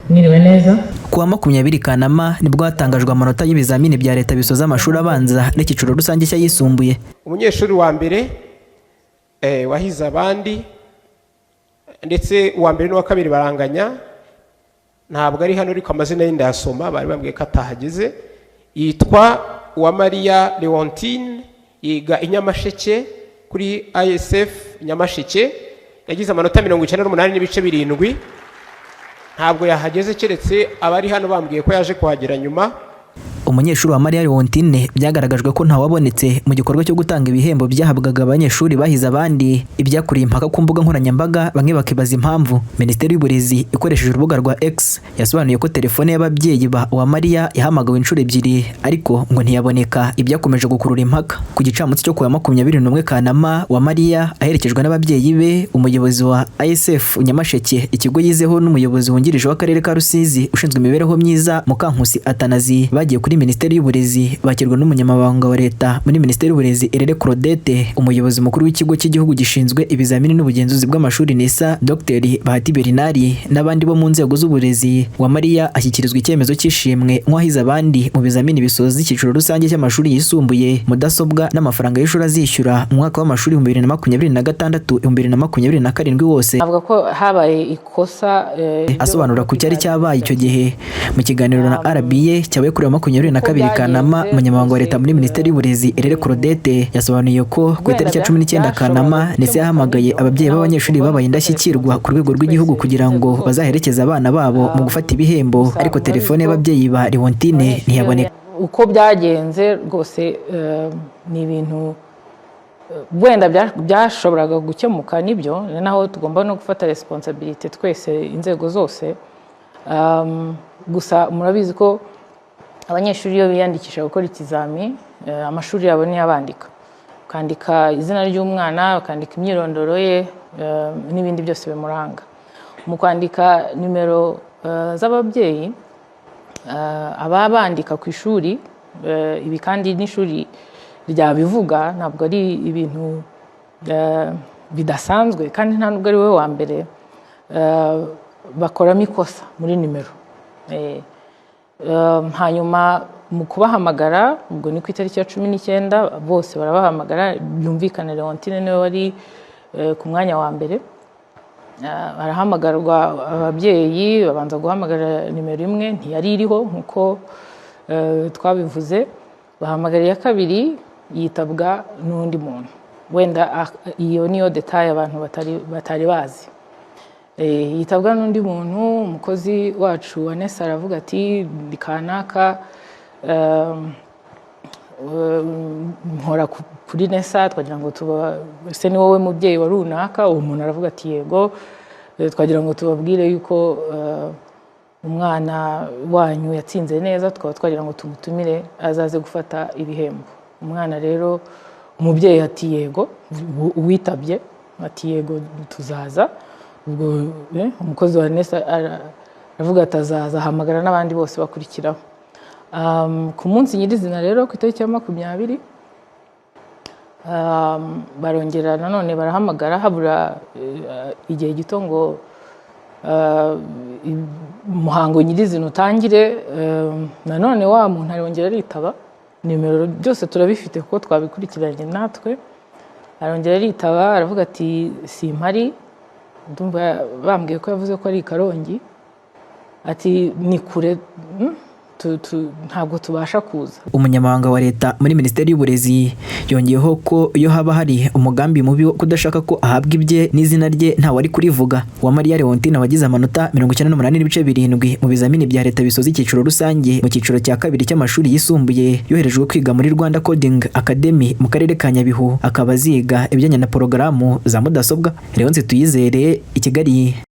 Niriwe neza. Kuwa 20 Kanama nibwo hatangajwe amanota y'ibizamini bya leta bisoza amashuri abanza n'ikiciro rusange cy'ayisumbuye. Umunyeshuri wa mbere wahize abandi ndetse uwa mbere n'uwa kabiri baranganya, ntabwo ari hano ariko amazina y'inda yasoma bari bambwiye ko atahageze. Yitwa Uwamariya Leontine, yiga Inyamasheke kuri ISF Nyamasheke, yagize amanota 98.7. Ntabwo yahageze keretse abari hano bambwiye ko yaje kuhagera nyuma. Umunyeshuri wa Maria Leontine byagaragajwe ko ntawabonetse mu gikorwa cyo gutanga ibihembo byahabwaga abanyeshuri bahize abandi, ibyakuriye impaka ku mbuga nkoranyambaga, bamwe bakibaza impamvu. Minisiteri y'Uburezi ikoresheje urubuga rwa X yasobanuye ko telefone y'ababyeyi ba wa Maria yahamagawe inshuro 2 ariko ngo ntiyaboneka, ibyakomeje gukurura impaka. Ku gicamunsi cyo kuwa 21 Kanama, wa Maria aherekejwe n'ababyeyi be, umuyobozi wa ISF Nyamasheke ikigo yizeho n'umuyobozi wungirije w'akarere ka Rusizi ushinzwe imibereho myiza Mukankusi Atanazi bagiye kuri Minisiteri y'Uburezi, bakirwa n'umunyamabanga wa leta muri Minisiteri y'Uburezi Erere Claudette, umuyobozi mukuru w'ikigo cy'igihugu gishinzwe ibizamini n'ubugenzuzi bw'amashuri NISA Dr. Bahati Bernari n'abandi bo mu nzego z'uburezi. Wa Maria ashyikirizwa icyemezo cy'ishimwe nk'uwahize abandi mu bizamini bisoza ikiciro rusange cy'amashuri yisumbuye, mudasobwa n'amafaranga y'ishuri azishyura mu mwaka w'amashuri 2026-2027 wose. Avuga ko habaye ikosa asobanura ku cyari cyabaye icyo gihe mu kiganiro na RBA cyabaye kuri 22 Kanama. Umunyamabanga wa leta muri Minisiteri y'Uburezi Erere Claudette yasobanuye ko ku itariki ya 19 Kanama ndetse yahamagaye ababyeyi b'abanyeshuri babaye indashyikirwa ku rwego rw'igihugu kugira ngo bazaherekeze abana babo mu gufata ibihembo, ariko telefone y'ababyeyi ba Leontine ntiyaboneka. Uko byagenze rwose ni ibintu wenda byashoboraga gukemuka, nibyo naho tugomba no gufata responsibility twese inzego zose. Gusa murabizi ko abanyeshuri iyo biyandikisha gukora ikizami, amashuri yabo ni abandika, ukandika izina ry'umwana, ukandika imyirondoro ye n'ibindi byose bimuranga. Mu kwandika nimero z'ababyeyi ababandika ku ishuri, ibi kandi n'ishuri ryabivuga, ntabwo ari ibintu bidasanzwe kandi nta nubwo ari we wa mbere bakoramo ikosa muri nimero. Hanyuma mu kubahamagara, ubwo ni ku itariki ya 19 bose barabahamagara, byumvikana Leontine niwe wari ku mwanya wa mbere. Barahamagarwa ababyeyi, babanza guhamagara nimero 1 ntiyari iriho nkuko twabivuze. Bahamagara ya kabiri yitabwa n'undi muntu, wenda iyo niyo detail abantu batari bazi. Yitabwa n'undi muntu, umukozi wacu wa NESA aravuga ati ndikanaka nkora kuri NESA, twagira ngo se ni wowe mubyeyi wa runaka. Uwo muntu aravuga ati yego, twagira ngo tubabwire yuko umwana wanyu yatsinze neza, twagira ngo tumutumire azaze gufata ibihembo. Umwana rero, umubyeyi ati yego, uwitabye ati yego tuzaza. Ubwo umukozi wa NESA aravuga atazaza, ahamagara n'abandi bose bakurikiraho. Ku munsi nyirizina rero ku itariki ya 20 barongera nanone barahamagara, habura igihe gito ngo umuhango nyirizina utangire. Nanone wa muntu arongera aritaba, nimero byose turabifite kuko twabikurikiranye natwe. Arongera aritaba, aravuga ati simpari, ndumva bambwiye ko yavuze ko ari Karongi, ati ni kure, ntabwo tubasha kuza. Umunyamabanga wa leta muri Minisiteri y'Uburezi yongeyeho ko iyo haba hari umugambi mubi wo kudashaka ko ahabwa ibye n'izina rye ntawari kurivuga. Wa Maria Leontine wagize amanota 98.7 mu bizamini bya leta bisoza ikiciro rusange mu kiciro cya 2 cy'amashuri yisumbuye, yoherejwe kwiga muri Rwanda Coding Academy mu karere ka Nyabihu, akaba aziga ibijyanye na porogaramu za mudasobwa. Leonce Tuyizere, i Kigali.